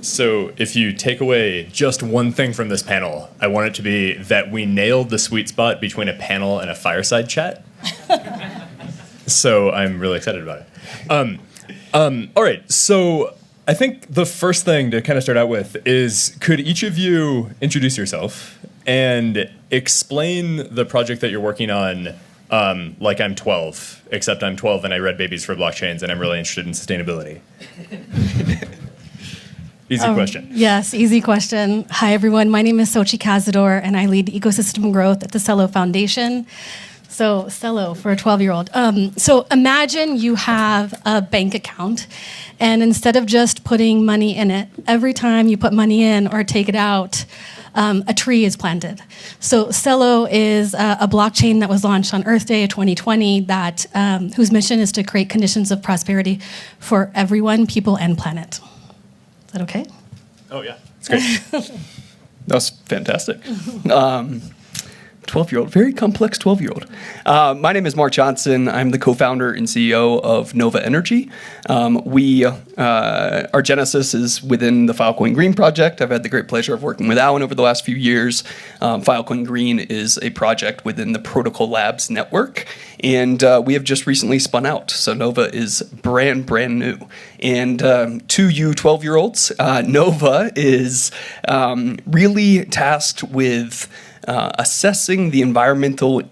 So if you take away just one thing from this panel, I want it to be that we nailed the sweet spot between a panel and a fireside chat. So I'm really excited about it. All right, so I think the first thing to kind of start out with is, could each of you introduce yourself and explain the project that you're working on like I'm 12, except I'm 12 and I read Babies for Blockchains and I'm really interested in sustainability. Easy question. Yes, easy question. Hi, everyone. My name is Xochitl Cazador, and I lead ecosystem growth at the Celo Foundation. So Celo for a 12-year-old. So imagine you have a bank account, and instead of just putting money in it, every time you put money in or take it out, a tree is planted. So Celo is a blockchain that was launched on Earth Day of 2020 that whose mission is to create conditions of prosperity for everyone, people, and planet. Is that okay? Oh, yeah. It's great. That was fantastic. 12-year-old, very complex 12-year-old. My name is Marc Johnson. I'm the co-founder and CEO of Nova Energy. Our genesis is within the Filecoin Green project. I've had the great pleasure of working with Alan over the last few years. Filecoin Green is a project within the Protocol Labs network, and we have just recently spun out. So Nova is brand new. And to you 12-year-olds, Nova is really tasked with assessing the environmental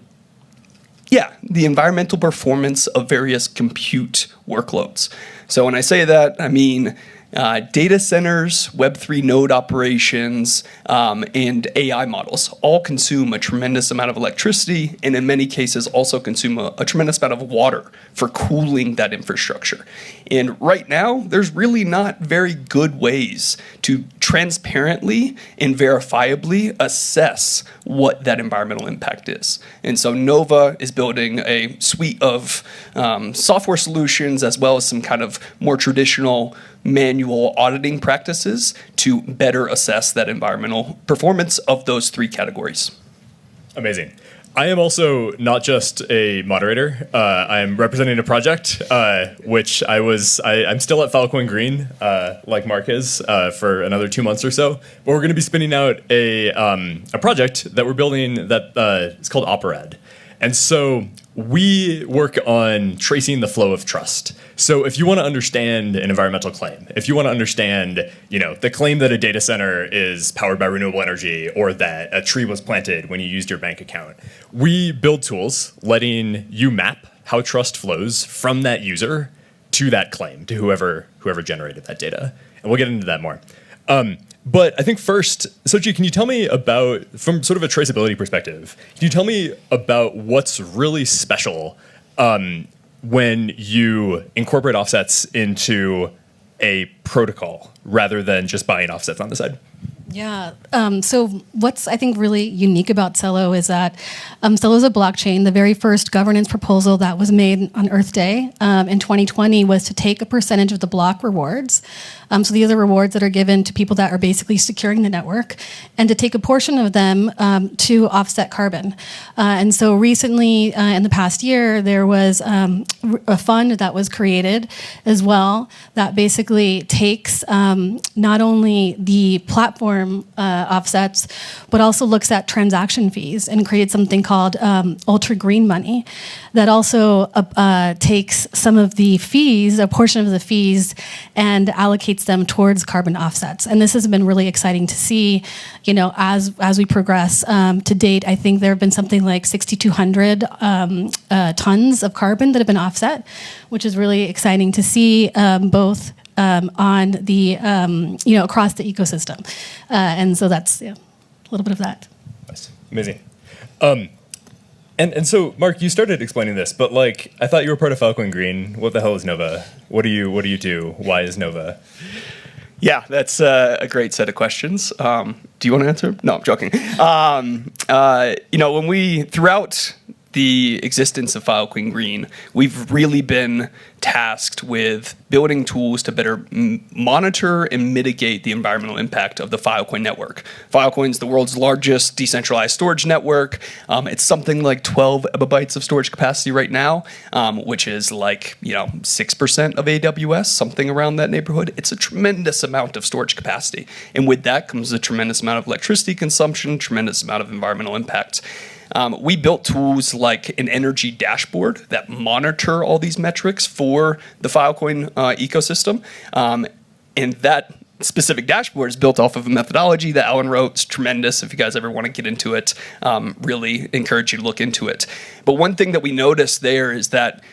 performance of various compute workloads. So when I say that, I mean data centers, Web3 node operations, and AI models all consume a tremendous amount of electricity, and in many cases also consume a tremendous amount of water for cooling that infrastructure. And right now, there's really not very good ways to transparently and verifiably assess what that environmental impact is. And so Nova is building a suite of software solutions, as well as some kind of more traditional manual auditing practices to better assess that environmental performance of those three categories. Amazing. I am also not just a moderator. I'm representing a project, which I'm still at Filecoin Green, like Marc is, for another 2 months or so. But we're going to be spinning out a project that we're building that is called Operad. And so we work on tracing the flow of trust. So if you want to understand an environmental claim, if you want to understand, the claim that a data center is powered by renewable energy or that a tree was planted when you used your bank account, we build tools letting you map how trust flows from that user to that claim, to whoever generated that data. And we'll get into that more. But I think first, Xochitl, can you tell me about, from sort of a traceability perspective, can you tell me about what's really special when you incorporate offsets into a protocol rather than just buying offsets on the side? Yeah. So what's, I think, really unique about Celo is that Celo is a blockchain. The very first governance proposal that was made on Earth Day in 2020 was to take a percentage of the block rewards. So these are rewards that are given to people that are basically securing the network, and to take a portion of them to offset carbon. And so recently, in the past year, there was a fund that was created as well that basically takes not only the platform offsets, but also looks at transaction fees and created something called ultra green money that also takes some of the fees, a portion of the fees, and allocates them towards carbon offsets. And this has been really exciting to see, as we progress. To date, I think there have been something like 6,200 tons of carbon that have been offset, which is really exciting to see, both on the, across the ecosystem. And so that's a little bit of that. Nice. Amazing. And so, Marc, you started explaining this, but I thought you were part of Filecoin Green. What the hell is Nova? What do you do? Why is Nova? Yeah, that's a great set of questions. Do you want to answer? No, I'm joking. When we, throughout the existence of Filecoin Green, we've really been tasked with building tools to better monitor and mitigate the environmental impact of the Filecoin network. Filecoin is the world's largest decentralized storage network. It's something like 12 exabytes of storage capacity right now, which is like 6% of AWS, something around that neighborhood. It's a tremendous amount of storage capacity, and with that comes a tremendous amount of electricity consumption, tremendous amount of environmental impact. We built tools like an energy dashboard that monitor all these metrics for the Filecoin ecosystem. And that specific dashboard is built off of a methodology that Alan wrote. It's tremendous. If you guys ever want to get into it, really encourage you to look into it. But one thing that we noticed there is that,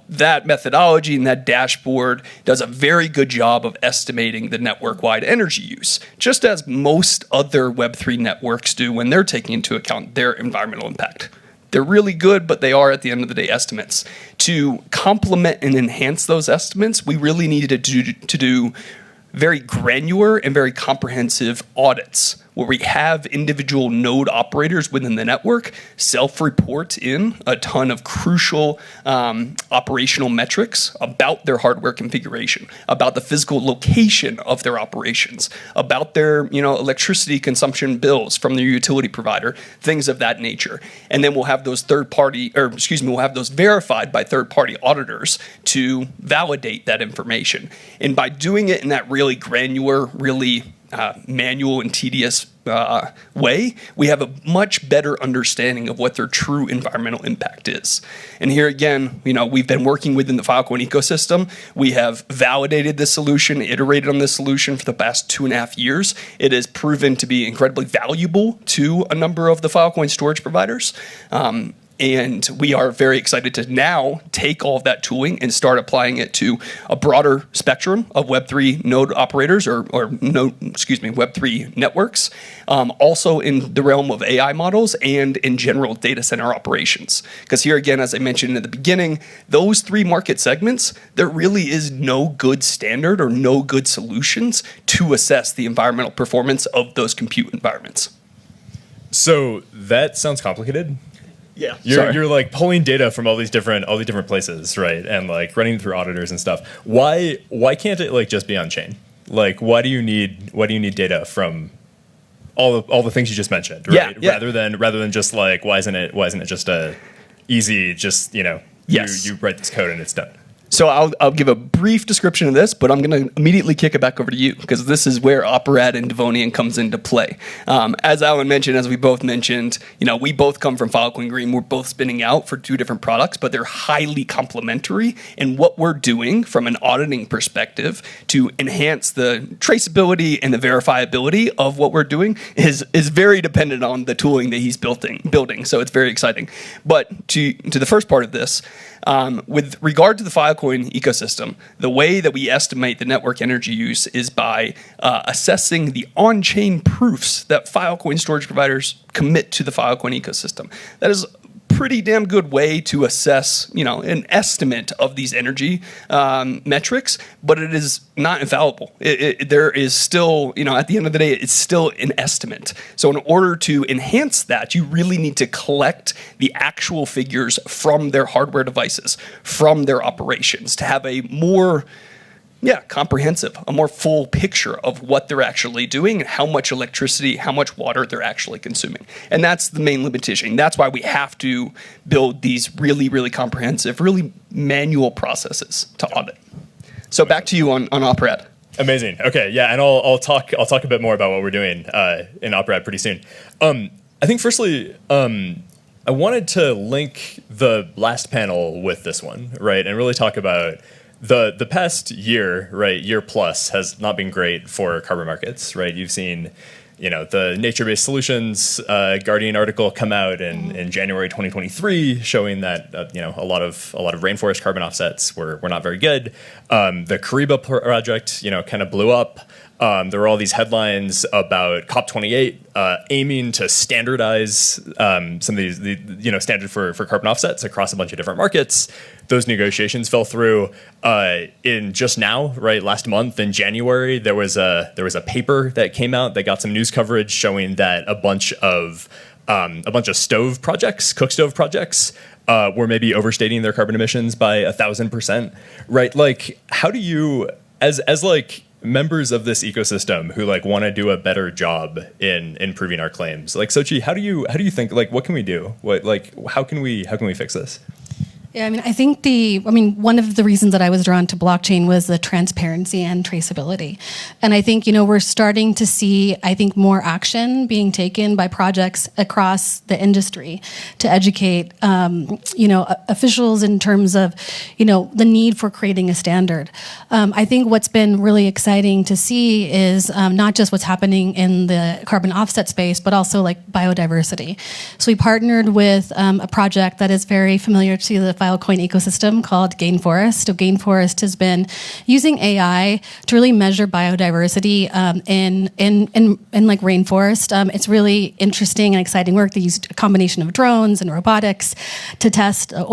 that methodology and that dashboard does a very good job of estimating the network-wide energy use, just as most other Web3 networks do when they're taking into account their environmental impact. They're really good, but they are, at the end of the day, estimates. To complement and enhance those estimates, we really needed to do very granular and very comprehensive audits where we have individual node operators within the network self-report in a ton of crucial operational metrics about their hardware configuration, about the physical location of their operations, about their electricity consumption bills from their utility provider, things of that nature. And then we'll have those we'll have those verified by third-party auditors to validate that information. And by doing it in that really granular, really manual and tedious way, we have a much better understanding of what their true environmental impact is. And here again, we've been working within the Filecoin ecosystem. We have validated this solution, iterated on this solution for the past 2.5 years. It has proven to be incredibly valuable to a number of the Filecoin storage providers. And we are very excited to now take all of that tooling and start applying it to a broader spectrum of Web3 node operators Web3 networks, also in the realm of AI models and in general data center operations. Because here again, as I mentioned at the beginning, those 3 market segments, there really is no good standard or no good solutions to assess the environmental performance of those compute environments. So that sounds complicated. Yeah, you're like pulling data from all these different places, right? And like running through auditors and stuff. Why can't it like just be on chain? Like why do you need data from all the things you just mentioned, right? Yeah. Rather than just like why isn't it just a easy Yes. you write this code and it's done. So I'll give a brief description of this, but I'm going to immediately kick it back over to you because this is where Operad and Devonian comes into play. As Alan mentioned, as we both mentioned, we both come from Filecoin Green. We're both spinning out for 2 different products, but they're highly complementary. And what we're doing from an auditing perspective to enhance the traceability and the verifiability of what we're doing is very dependent on the tooling that he's building. So it's very exciting. But to the first part of this, with regard to the Filecoin ecosystem, the way that we estimate the network energy use is by assessing the on-chain proofs that Filecoin storage providers commit to the Filecoin ecosystem. That is pretty damn good way to assess, an estimate of these energy metrics, but it is not infallible. There is still, at the end of the day, it's still an estimate. So in order to enhance that, you really need to collect the actual figures from their hardware devices, from their operations, to have a more comprehensive, a more full picture of what they're actually doing and how much electricity, how much water they're actually consuming. And that's the main limitation. That's why we have to build these really, really comprehensive, really manual processes to audit. So back to you on Operad. Amazing. Okay, yeah, and I'll talk a bit more about what we're doing in Operad pretty soon. I think firstly, I wanted to link the last panel with this one, right, and really talk about the past year, right, year plus has not been great for carbon markets, right? You've seen, the nature-based solutions Guardian article come out in January 2023, showing that a lot of rainforest carbon offsets were not very good. The Kariba project, kind of blew up. There were all these headlines about COP28 aiming to standardize some of these, standard for carbon offsets across a bunch of different markets. Those negotiations fell through. In just now, right, last month in January, there was a paper that came out that got some news coverage showing that a bunch of a bunch of stove projects, cook stove projects, were maybe overstating their carbon emissions by 1,000%, right? Like, how do you, as like members of this ecosystem who like want to do a better job in improving our claims, like Xochitl, how do you think, like, what can we do? How can we fix this? Yeah, I mean, I think one of the reasons that I was drawn to blockchain was the transparency and traceability. And I think, we're starting to see, I think, more action being taken by projects across the industry to educate, officials in terms of, the need for creating a standard. I think what's been really exciting to see is not just what's happening in the carbon offset space, but also like biodiversity. So we partnered with a project that is very familiar to the Filecoin ecosystem called Gainforest. So Gainforest has been using AI to really measure biodiversity in like rainforest. It's really interesting and exciting work. They used a combination of drones and robotics to test the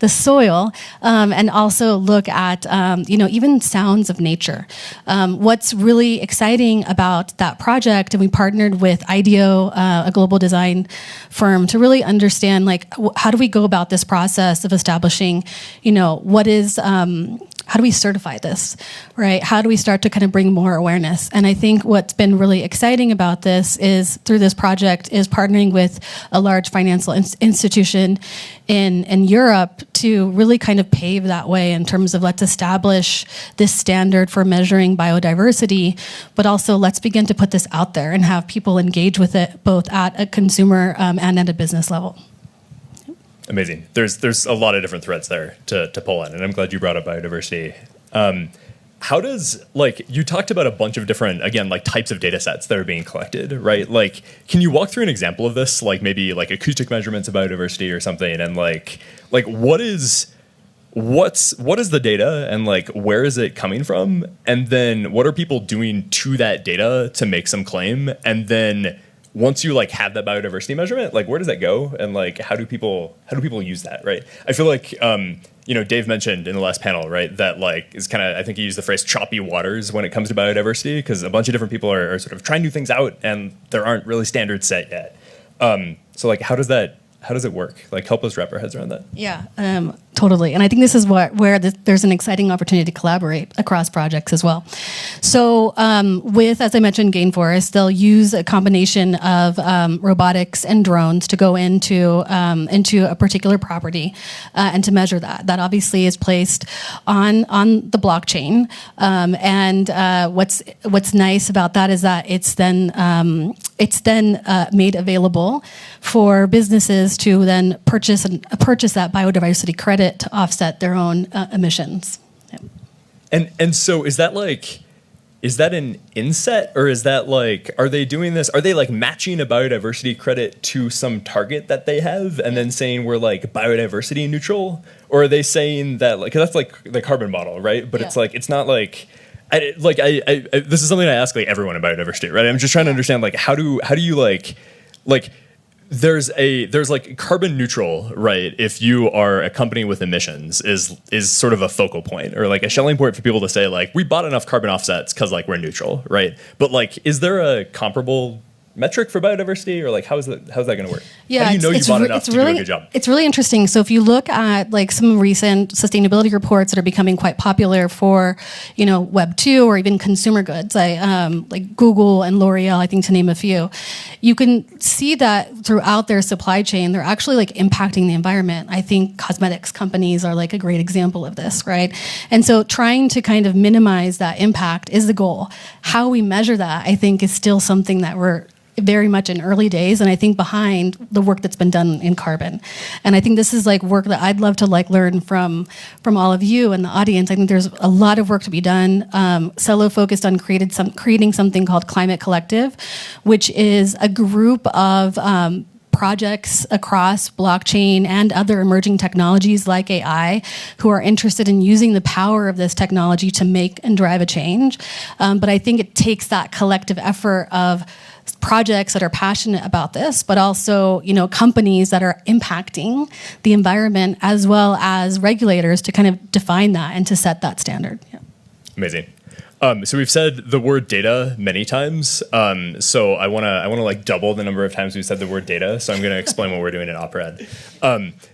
soil, and also look at even sounds of nature. What's really exciting about that project, and we partnered with IDEO, a global design firm, to really understand like how do we go about this process of establishing, what is, how do we certify this, right? How do we start to kind of bring more awareness? And I think what's been really exciting about this is through this project is partnering with a large financial institution in Europe to really kind of pave that way in terms of let's establish this standard for measuring biodiversity, but also let's begin to put this out there and have people engage with it both at a consumer and at a business level. Amazing. There's a lot of different threads there to pull on, and I'm glad you brought up biodiversity. How does, like, you talked about a bunch of different, again, like types of data sets that are being collected, right? Like, can you walk through an example of this? Like maybe like acoustic measurements of biodiversity or something, and like what is the data, and like where is it coming from? And then what are people doing to that data to make some claim? And then once you like have that biodiversity measurement, like where does that go, and like how do people use that, right? I feel like Dave mentioned in the last panel, right, that like is kind of, I think he used the phrase choppy waters when it comes to biodiversity, because a bunch of different people are sort of trying new things out and there aren't really standards set yet. So like how does it work? Like help us wrap our heads around that. Yeah, totally. And I think this is where there's an exciting opportunity to collaborate across projects as well. So with, as I mentioned, Gainforest, they'll use a combination of robotics and drones to go into a particular property and to measure that. That obviously is placed on the blockchain. And what's nice about that is that it's then made available for businesses to then purchase that biodiversity credit to offset their own emissions. Yeah. And so is that an inset, or is that like, are they doing this? Are they like matching a biodiversity credit to some target that they have and then saying we're like biodiversity neutral? Or are they saying that, like, 'cause that's like the carbon model, right? But it's like, it's not like, this is something I ask like everyone in biodiversity, right? I'm just trying to understand like how do you like there's like carbon neutral, right? If you are a company with emissions is sort of a focal point, or like a Schelling point for people to say like we bought enough carbon offsets because like we're neutral, right? But like, is there a comparable metric for biodiversity, or like how's that going to work? Yeah, how do you know you bought enough to do a good job? It's really interesting. So if you look at like some recent sustainability reports that are becoming quite popular for, Web 2 or even consumer goods, like Google and L'Oreal, I think, to name a few, you can see that throughout their supply chain, they're actually like impacting the environment. I think cosmetics companies are like a great example of this, right? And so trying to kind of minimize that impact is the goal. How we measure that, I think, is still something that we're very much in early days, and I think behind the work that's been done in carbon. And I think this is like work that I'd love to like learn from all of you and the audience. I think there's a lot of work to be done. Celo focused on creating something called Climate Collective, which is a group of projects across blockchain and other emerging technologies like AI who are interested in using the power of this technology to make and drive a change. But I think it takes that collective effort of projects that are passionate about this, but also, companies that are impacting the environment, as well as regulators to kind of define that and to set that standard. Yeah. Amazing. So we've said the word data many times. So I want to like double the number of times we've said the word data. So I'm going to explain what we're doing in OpRad.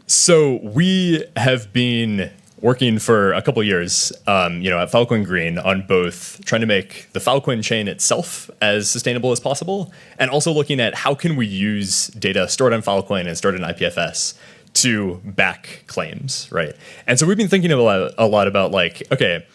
So we have been working for a couple years, at Filecoin Green on both trying to make the Filecoin chain itself as sustainable as possible, and also looking at how can we use data stored on Filecoin and stored in IPFS to back claims, right? And so we've been thinking a lot about like, okay,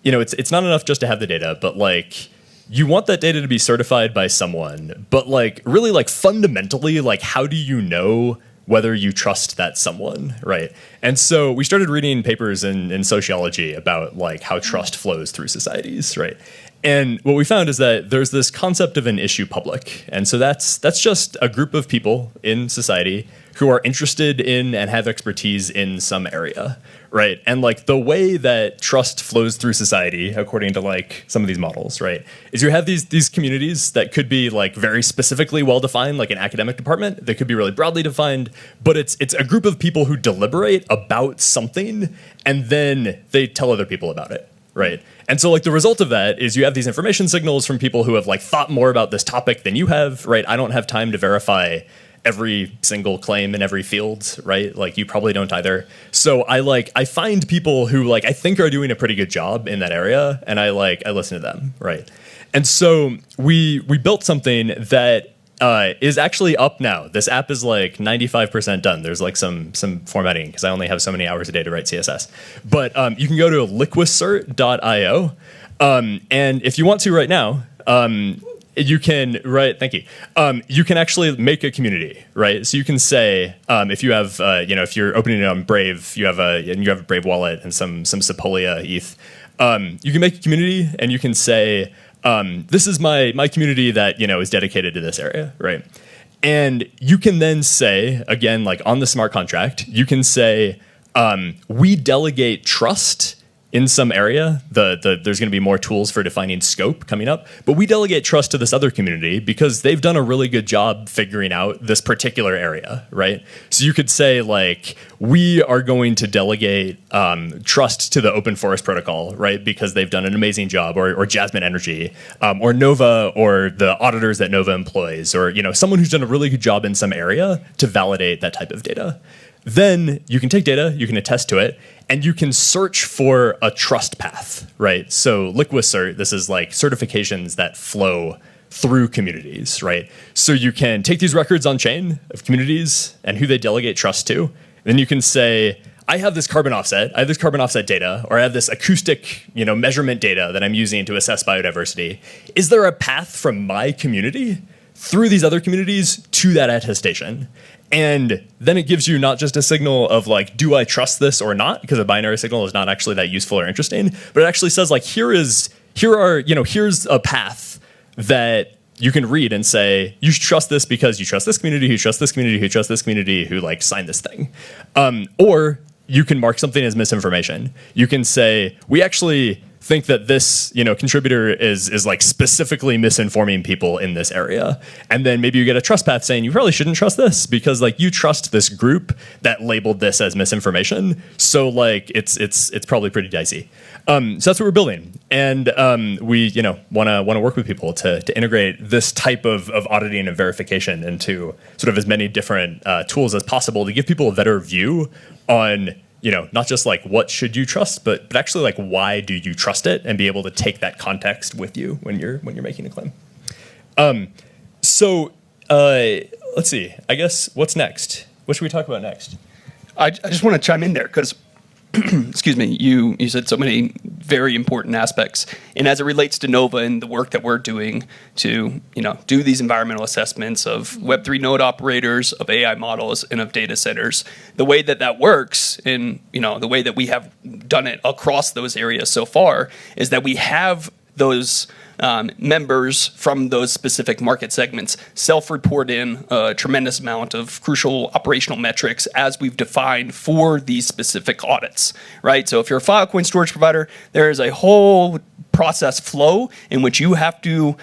it's not enough just to have the data, but like you want that data to be certified by someone, but like really like fundamentally, like how do you know whether you trust that someone, right? And so we started reading papers in sociology about like how trust flows through societies, right? And what we found is that there's this concept of an issue public. And so that's just a group of people in society who are interested in and have expertise in some area, right? And like the way that trust flows through society, according to like some of these models, right, is you have these communities that could be like very specifically well-defined, like an academic department, that could be really broadly defined, but it's a group of people who deliberate about something and then they tell other people about it, right? And so like the result of that is you have these information signals from people who have like thought more about this topic than you have, right? I don't have time to verify every single claim in every field, right? Like you probably don't either. So I find people who like I think are doing a pretty good job in that area, and I listen to them, right? And so we built something that is actually up now. This app is like 95% done. There's like some formatting because I only have so many hours a day to write CSS. But you can go to liquicert.io, and if you want to right now, you can thank you. You can actually make a community, right? So you can say if you have if you're opening it on Brave, you have a Brave wallet and some Sepolia ETH. You can make a community and you can say this is my community that is dedicated to this area, right? And you can then say again, like on the smart contract, you can say we delegate trust in some area. There's going to be more tools for defining scope coming up, but we delegate trust to this other community because they've done a really good job figuring out this particular area, right? So you could say like, we are going to delegate trust to the Open Forest Protocol, right? Because they've done an amazing job, or Jasmine Energy, or Nova, or the auditors that Nova employs, or someone who's done a really good job in some area to validate that type of data. Then you can take data, you can attest to it, and you can search for a trust path, right? So LiquidCert, this is like certifications that flow through communities, right? So you can take these records on chain of communities and who they delegate trust to. And then you can say, I have this carbon offset data, or I have this acoustic, measurement data that I'm using to assess biodiversity. Is there a path from my community through these other communities to that attestation? And then it gives you not just a signal of like, do I trust this or not? Because a binary signal is not actually that useful or interesting, but it actually says like, here's a path that you can read and say, you trust this because you trust this community, who trusts this community, who trusts this community, who like signed this thing. Or you can mark something as misinformation. You can say, we actually think that this contributor is like specifically misinforming people in this area, and then maybe you get a trust path saying you probably shouldn't trust this because like you trust this group that labeled this as misinformation, so like it's probably pretty dicey. So that's what we're building, and we want to work with people to integrate this type of auditing and verification into sort of as many different tools as possible to give people a better view on not just like what should you trust, but actually like why do you trust it, and be able to take that context with you when you're making a claim. Let's see. I guess what's next? What should we talk about next? I just want to chime in there because, excuse me, you said so many very important aspects, and as it relates to Nova and the work that we're doing to do these environmental assessments of Web3 node operators, of AI models, and of data centers, the way that works, and the way that we have done it across those areas so far, is that we have those members from those specific market segments self-report in a tremendous amount of crucial operational metrics as we've defined for these specific audits, right? So if you're a Filecoin storage provider, there is a whole process flow in which you have to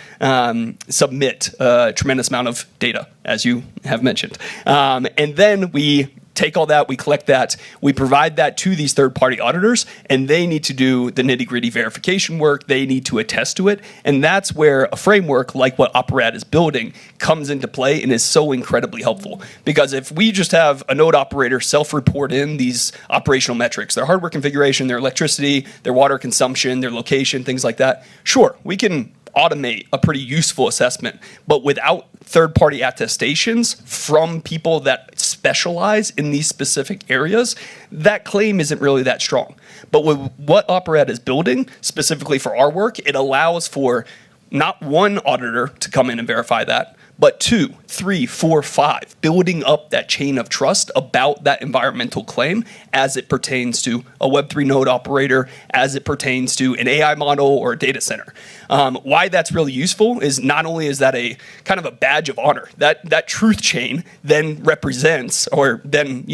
submit a tremendous amount of data, as you have mentioned. And then we take all that, we collect that, we provide that to these third-party auditors, and they need to do the nitty-gritty verification work. They need to attest to it, and that's where a framework like what OpRad is building comes into play and is so incredibly helpful. Because if we just have a node operator self-report in these operational metrics, their hardware configuration, their electricity, their water consumption, their location, things like that, sure, we can automate a pretty useful assessment, but without third-party attestations from people that specialize in these specific areas, that claim isn't really that strong. But with what OpRad is building, specifically for our work, it allows for not one auditor to come in and verify that, but 2, 3, 4, 5, building up that chain of trust about that environmental claim as it pertains to a Web3 node operator, as it pertains to an AI model or a data center. Why that's really useful is not only is that a kind of a badge of honor, that truth chain then represents or then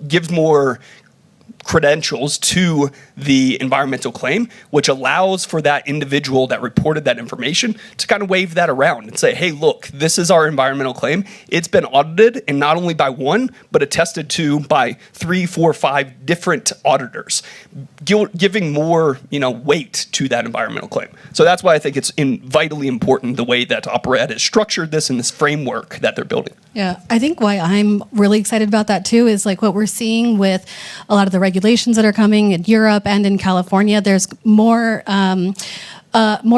gives more credentials to the environmental claim, which allows for that individual that reported that information to kind of wave that around and say, hey, look, this is our environmental claim. It's been audited, and not only by one, but attested to by 3, 4, 5 different auditors, giving more weight to that environmental claim. So that's why I think it's vitally important the way that OpRad has structured this in this framework that they're building. Yeah, I think why I'm really excited about that too is like what we're seeing with a lot of the regulations that are coming in Europe and in California. There's more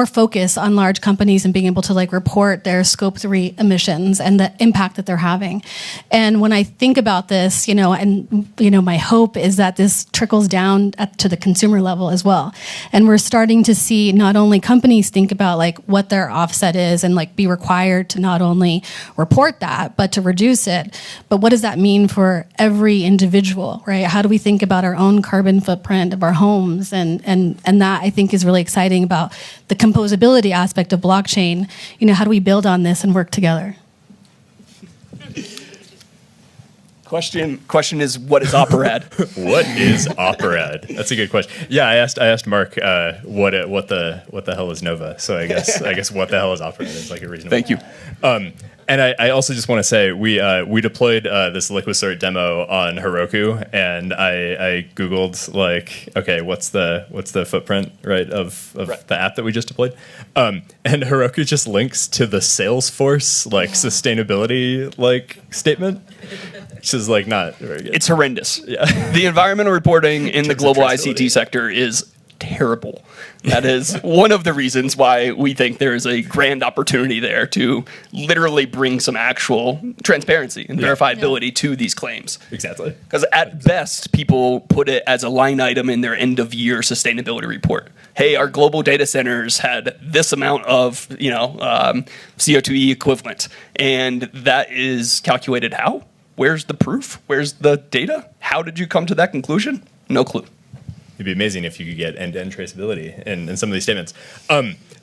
focus on large companies and being able to report their scope 3 emissions and the impact that they're having. And when I think about this, my hope is that this trickles down to the consumer level as well. And we're starting to see not only companies think about what their offset is and be required to not only report that, but to reduce it. But what does that mean for every individual, right? How do we think about our own carbon footprint of our homes? And that I think is really exciting about the composability aspect of blockchain. How do we build on this and work together? Question is, what is OpRad? What is OpRad? That's a good question. Yeah, I asked Marc what the hell is Nova. So I guess what the hell is OpRad is a reasonable. Thank you. And I also just want to say we deployed this LiquidSort demo on Heroku, and I googled okay, what's the footprint of the app that we just deployed, and Heroku just links to the Salesforce sustainability statement, which is not very good. It's horrendous. Yeah. The environmental reporting in the global ICT sector is terrible. That is one of the reasons why we think there is a grand opportunity there to literally bring some actual transparency and verifiability to these claims. Exactly. Because at best, people put it as a line item in their end-of-year sustainability report. Hey, our global data centers had this amount of CO2e equivalent, and that is calculated how? Where's the proof? Where's the data? How did you come to that conclusion? No clue. It'd be amazing if you could get end-to-end traceability in some of these statements.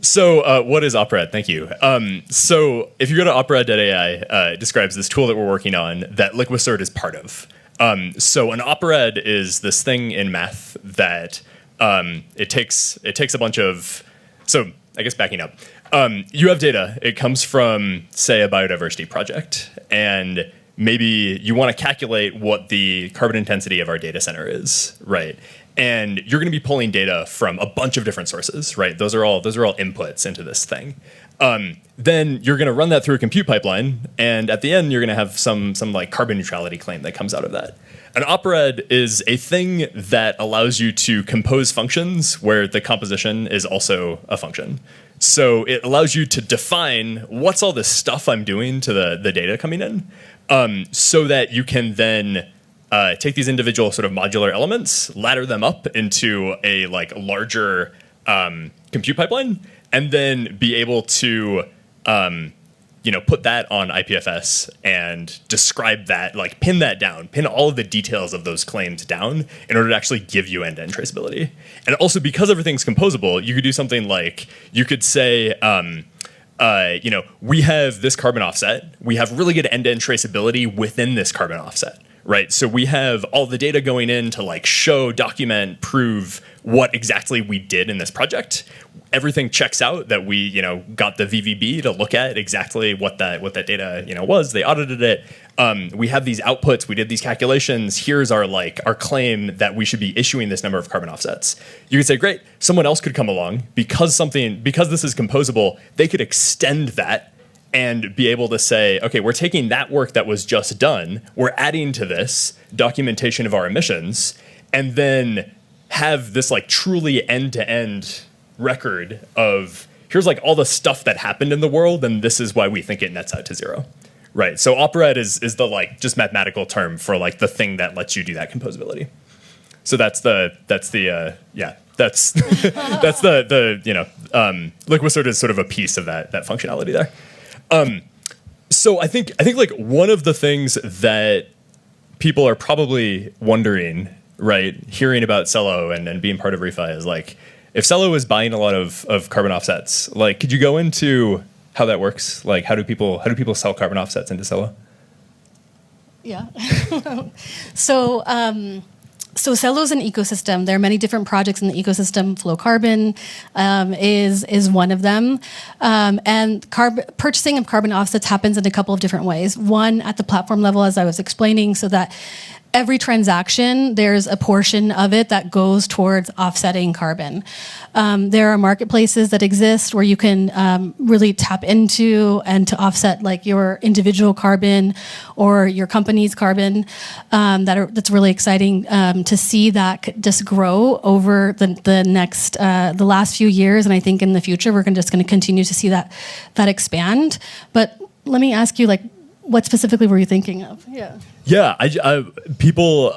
So what is OpRad? Thank you. So if you go to oprad.ai, it describes this tool that we're working on that LiquidSort is part of. So an OpRad is this thing in math that it takes a bunch of... So I guess backing up. You have data. It comes from, say, a biodiversity project. And maybe you want to calculate what the carbon intensity of our data center is, right? And you're going to be pulling data from a bunch of different sources, right? Those are all inputs into this thing. Then you're going to run that through a compute pipeline, and at the end, you're going to have some carbon neutrality claim that comes out of that. An OpRad is a thing that allows you to compose functions where the composition is also a function. So it allows you to define what's all this stuff I'm doing to the data coming in, so that you can then take these individual sort of modular elements, ladder them up into a larger compute pipeline, and then be able to put that on IPFS and describe that, pin that down, pin all of the details of those claims down in order to actually give you end-to-end traceability. And also, because everything's composable, you could do something you could say, we have this carbon offset. We have really good end-to-end traceability within this carbon offset, right? So we have all the data going in to like show, document, prove what exactly we did in this project. Everything checks out that we, got the VVB to look at exactly what that data, was. They audited it. We have these outputs. We did these calculations. Here's our claim that we should be issuing this number of carbon offsets. You could say, great, someone else could come along because this is composable. They could extend that and be able to say, okay, we're taking that work that was just done. We're adding to this documentation of our emissions, and then have this like truly end-to-end record of here's like all the stuff that happened in the world, and this is why we think it nets out to zero, right? So OPERAD is the like just mathematical term for like the thing that lets you do that composability. So that's the Liquisort is sort of a piece of that functionality there. So I think like one of the things that people are probably wondering, right, hearing about Celo and being part of REFI is like, if Celo is buying a lot of carbon offsets, like, could you go into how that works? Like, how do people sell carbon offsets into Celo? Yeah. So Celo is an ecosystem. There are many different projects in the ecosystem. Flowcarbon is one of them. And purchasing of carbon offsets happens in a couple of different ways. One, at the platform level, as I was explaining, so that every transaction, there's a portion of it that goes towards offsetting carbon. There are marketplaces that exist where you can really tap into and to offset like your individual carbon or your company's carbon. That's really exciting to see that just grow over the last few years, and I think in the future we're just going to continue to see that expand. But let me ask you, like, what specifically were you thinking of? Yeah, people,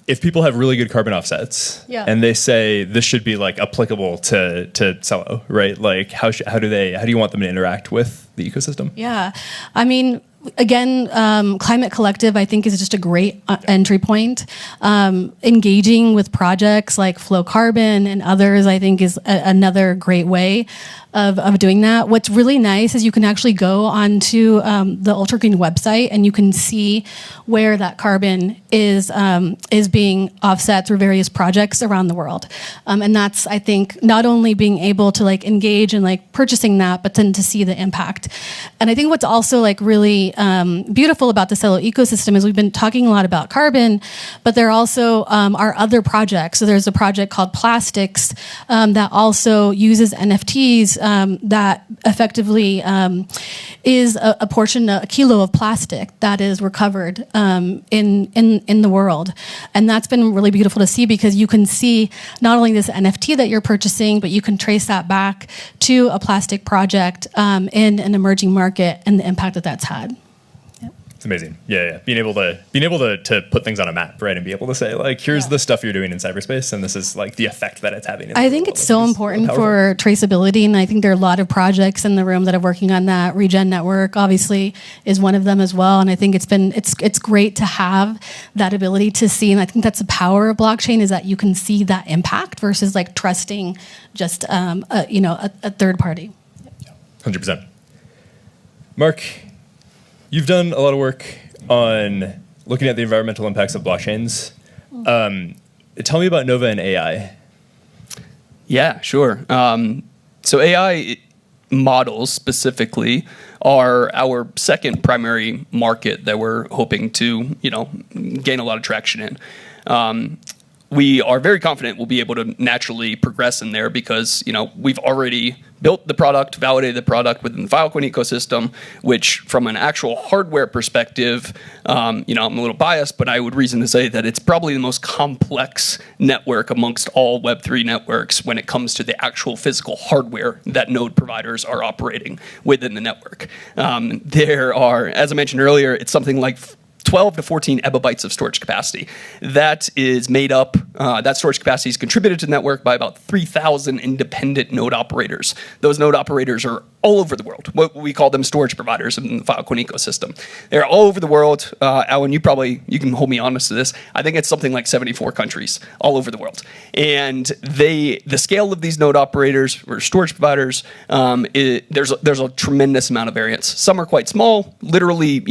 if people have really good carbon offsets, and they say this should be like applicable to Celo, right? Like, how do you want them to interact with the ecosystem? Yeah, I mean, again, Climate Collective, I think, is just a great entry point. Engaging with projects like Flowcarbon and others, I think, is another great way of doing that. What's really nice is you can actually go onto the Ultra Green website and you can see where that carbon is being offset through various projects around the world. And that's, I think, not only being able to like engage in like purchasing that, but then to see the impact. And I think what's also like really beautiful about the Celo ecosystem is we've been talking a lot about carbon, but there also are other projects. So there's a project called Plastics that also uses NFTs that effectively is a portion, a kilo of plastic that is recovered in the world. And that's been really beautiful to see because you can see not only this NFT that you're purchasing, but you can trace that back to a plastic project in an emerging market and the impact that that's had. It's amazing. Yeah. Being able to put things on a map, right, and be able to say, like, here's the stuff you're doing in cyberspace, and this is like the effect that it's having. I think it's so important for traceability, and I think there are a lot of projects in the room that are working on that. Regen Network, obviously, is one of them as well, and I think it's great to have that ability to see, and I think that's the power of blockchain is that you can see that impact versus like trusting just a third party. 100%. Marc, you've done a lot of work on looking at the environmental impacts of blockchains. Tell me about Nova and AI. Yeah, sure. So AI models specifically are our second primary market that we're hoping to, gain a lot of traction in. We are very confident we'll be able to naturally progress in there because, we've already built the product, validated the product within the Filecoin ecosystem, which from an actual hardware perspective, I'm a little biased, but I would reason to say that it's probably the most complex network amongst all Web3 networks when it comes to the actual physical hardware that node providers are operating within the network. There are, as I mentioned earlier, it's something like 12 to 14 exabytes of storage capacity. That is made up, that storage capacity is contributed to the network by about 3,000 independent node operators. Those node operators are all over the world. What we call them storage providers in the Filecoin ecosystem. They're all over the world. Alan, you can hold me honest to this. I think it's something like 74 countries all over the world. And the scale of these node operators or storage providers, there's a tremendous amount of variance. Some are quite small, literally,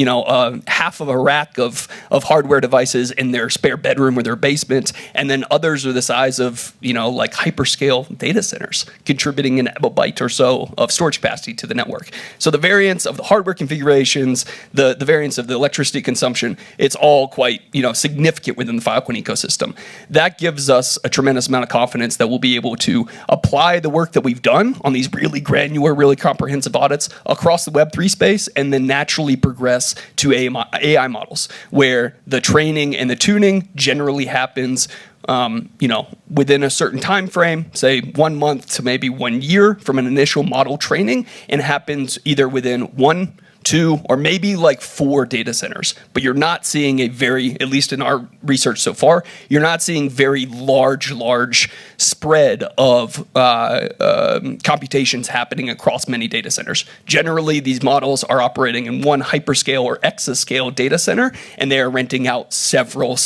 half of a rack stack of hardware devices in their spare bedroom or their basement, and then others are the size of, like hyperscale data centers, contributing an exabyte or so of storage capacity to the network. So the variance of the hardware configurations, the variance of the electricity consumption, it's all quite, significant within the Filecoin ecosystem. That gives us a tremendous amount of confidence that we'll be able to apply the work that we've done on these really granular, really comprehensive audits across the Web3 space, and then naturally progress to AI models, where the training and the tuning generally happens within a certain time frame, say 1 month to maybe 1 year from an initial model training, and happens either within 1, 2, or maybe like 4 data centers. But you're not seeing at least in our research so far, you're not seeing very large spread of computations happening across many data centers. Generally, these models are operating in one hyperscale or exascale data center, and they are renting out several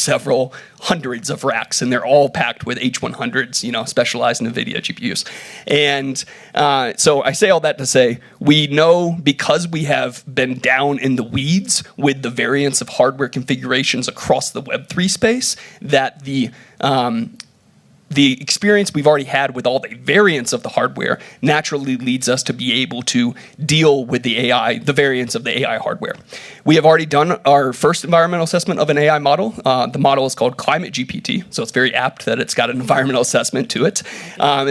hundreds of racks, and they're all packed with H100s, specialized NVIDIA GPUs. And so I say all that to say, we know, because we have been down in the weeds with the variance of hardware configurations across the Web3 space, that the experience we've already had with all the variants of the hardware naturally leads us to be able to deal with the variants of the AI hardware. We have already done our first environmental assessment of an AI model. The model is called Climate GPT, so it's very apt that it's got an environmental assessment to it.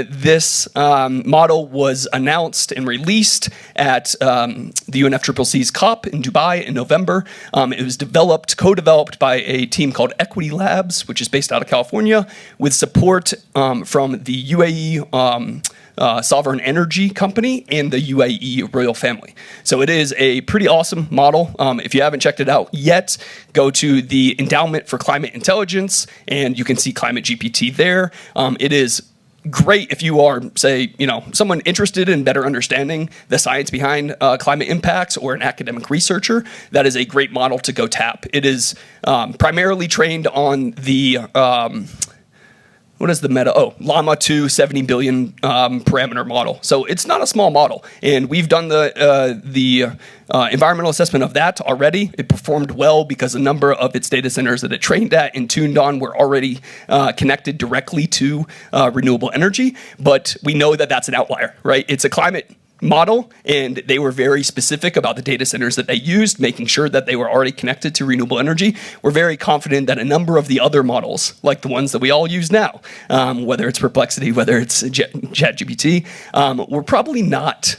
This model was announced and released at the UNFCCC's COP in Dubai in November. It was co-developed by a team called Equity Labs, which is based out of California, with support from the UAE Sovereign Energy Company and the UAE royal family. So it is a pretty awesome model. If you haven't checked it out yet, go to the Endowment for Climate Intelligence, and you can see Climate GPT there. It is great if you are, say, someone interested in better understanding the science behind climate impacts, or an academic researcher. That is a great model to go tap. It is primarily trained on the what is the Llama 2 70 billion parameter model. So it's not a small model, and we've done the environmental assessment of that already. It performed well because a number of its data centers that it trained at and tuned on were already connected directly to renewable energy. But we know that that's an outlier, right? It's a climate model, and they were very specific about the data centers that they used, making sure that they were already connected to renewable energy. We're very confident that a number of the other models, like the ones that we all use now, whether it's Perplexity, whether it's ChatGPT, were probably not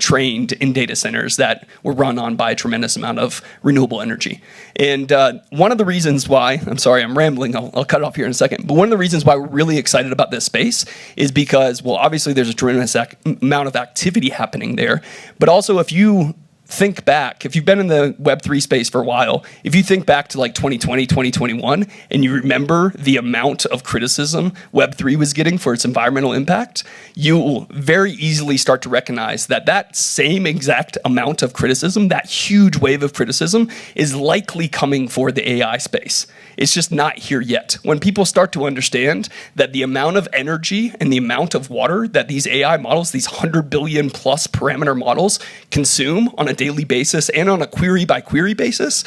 trained in data centers that were run on by a tremendous amount of renewable energy. And one of the reasons why, I'm sorry, I'm rambling, I'll cut it off here in a second, but one of the reasons why we're really excited about this space is because, well, obviously there's a tremendous amount of activity happening there, but also if you think back, if you've been in the Web3 space for a while, if you think back to like 2020, 2021, and you remember the amount of criticism Web3 was getting for its environmental impact, you will very easily start to recognize that that same exact amount of criticism, that huge wave of criticism, is likely coming for the AI space. It's just not here yet. When people start to understand that the amount of energy and the amount of water that these AI models, these 100 billion plus parameter models, consume on a daily basis and on a query by query basis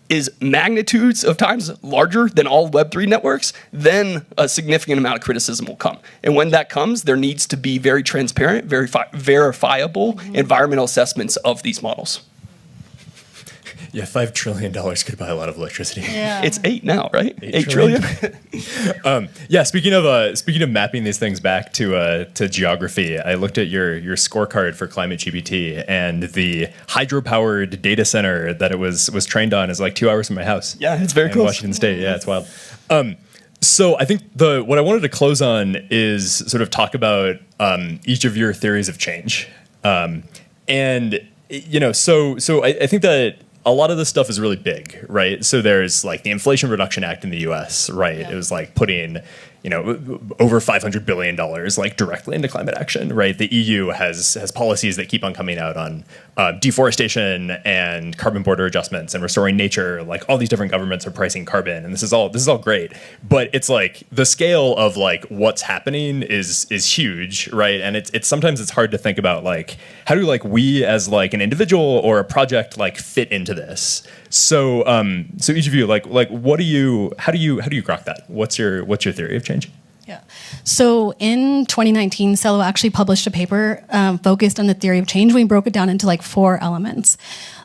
is magnitudes of times larger than all Web3 networks, then a significant amount of criticism will come. And when that comes, there needs to be very transparent, verifiable environmental assessments of these models. Yeah, $5 trillion could buy a lot of electricity. Yeah. It's 8 now, right? 8 trillion. Yeah. Speaking of mapping these things back to geography, I looked at your scorecard for Climate GPT, and the hydro-powered data center that it was trained on is like 2 hours from my house. Yeah, it's very in close. Washington State. Yeah, it's wild. So I think what I wanted to close on is sort of talk about each of your theories of change, and so I think that a lot of this stuff is really big, right? So there's like the Inflation Reduction Act in the U.S., right? Yeah. It was like putting, over $500 billion like directly into climate action, right? The EU has policies that keep on coming out on deforestation and carbon border adjustments and restoring nature. Like all these different governments are pricing carbon, and this is all great. But it's like the scale of like what's happening is huge, right? And it's sometimes it's hard to think about like how do like we as like an individual or a project like fit into this. So so each of you like how do you grok that? What's your theory of change? Yeah. So in 2019, Celo actually published a paper focused on the theory of change. We broke it down into like 4 elements.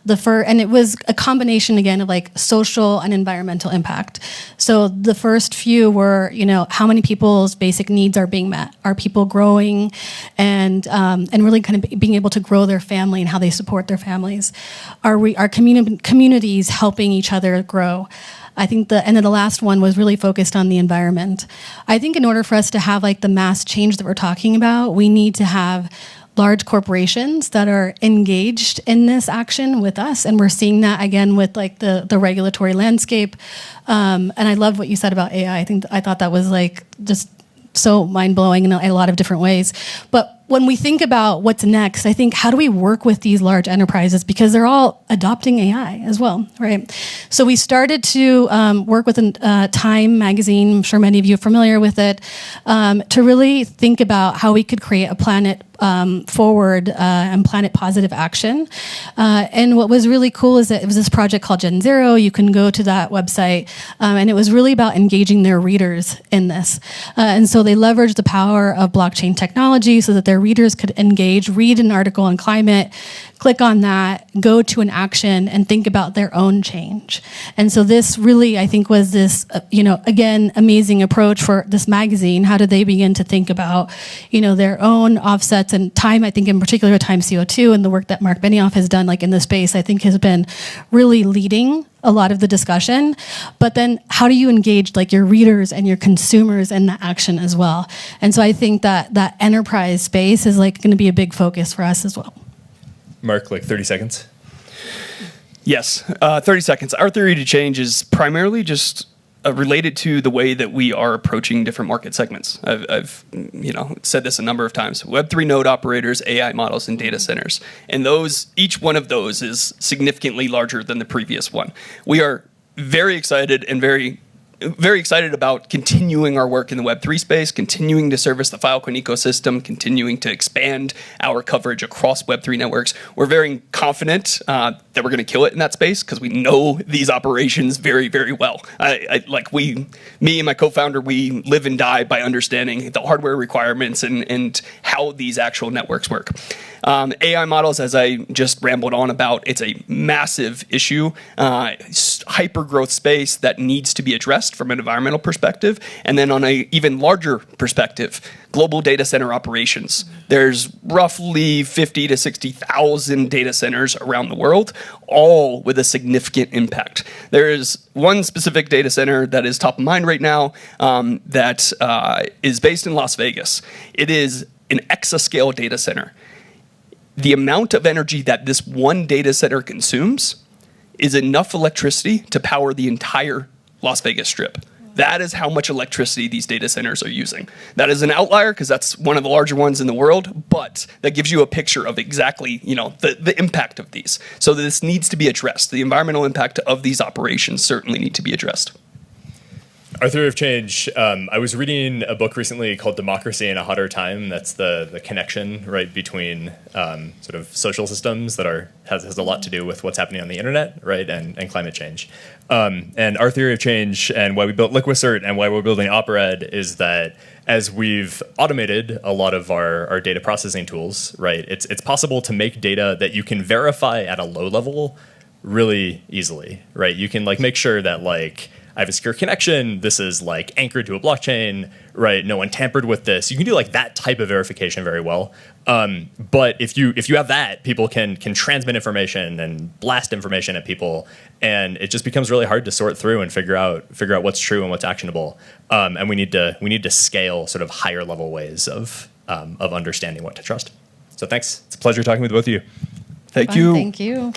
And it was a combination again of like social and environmental impact. So the first few were, how many people's basic needs are being met? Are people growing and really kind of being able to grow their family and how they support their families? Are communities helping each other grow? I think and then the last one was really focused on the environment. I think in order for us to have like the mass change that we're talking about, we need to have large corporations that are engaged in this action with us, and we're seeing that again with like the regulatory landscape. And I love what you said about AI. I thought that was like just so mind-blowing in a lot of different ways. But when we think about what's next, I think how do we work with these large enterprises, because they're all adopting AI as well, right? So we started to work with Time magazine, I'm sure many of you are familiar with it, to really think about how we could create a planet forward and planet positive action. And what was really cool is that it was this project called Gen Zero. You can go to that website, and it was really about engaging their readers in this. And so they leveraged the power of blockchain technology so that their readers could read an article on climate, click on that, go to an action, and think about their own change. And so this really, I think, was this, again, amazing approach for this magazine. How did they begin to think about, their own offsets? And Time, I think in particular, Time CO2 and the work that Marc Benioff has done like in this space, I think has been really leading a lot of the discussion. But then how do you engage like your readers and your consumers in that action as well? And so I think that enterprise space is like going to be a big focus for us as well. Marc, like 30 seconds. Yes, 30 seconds. Our theory to change is primarily just related to the way that we are approaching different market segments. I've said this a number of times. Web3 node operators, AI models, and data centers. And each one of those is significantly larger than the previous one. We are very excited and very excited about continuing our work in the Web3 space, continuing to service the Filecoin ecosystem, continuing to expand our coverage across Web3 networks. We're very confident that we're going to kill it in that space because we know these operations very, very well. Me and my co-founder, we live and die by understanding the hardware requirements and how these actual networks work. AI models, as I just rambled on about, it's a massive issue, hyper-growth space that needs to be addressed from an environmental perspective. And then on an even larger perspective, global data center operations. There's roughly 50 to 60,000 data centers around the world, all with a significant impact. There is one specific data center that is top of mind right now that is based in Las Vegas. It is an exascale data center. The amount of energy that this one data center consumes is enough electricity to power the entire Las Vegas Strip. That is how much electricity these data centers are using. That is an outlier because that's one of the larger ones in the world, but that gives you a picture of exactly, the impact of these. So this needs to be addressed. The environmental impact of these operations certainly need to be addressed. Our theory of change, I was reading a book recently called Democracy in a Hotter Time. That's the connection, right, between sort of social systems that has a lot to do with what's happening on the internet, right, and climate change. And our theory of change and why we built LiquidCert and why we're building OperaEd is that as we've automated a lot of our data processing tools, right, it's possible to make data that you can verify at a low level really easily, right? You can make sure that I have a secure connection. This is anchored to a blockchain, right? No one tampered with this. You can do that type of verification very well. But if you have that, people can transmit information and blast information at people, and it just becomes really hard to sort through and figure out what's true and what's actionable. And we need to scale sort of higher level ways of understanding what to trust. So thanks. It's a pleasure talking with both of you. Thank you. Thank you.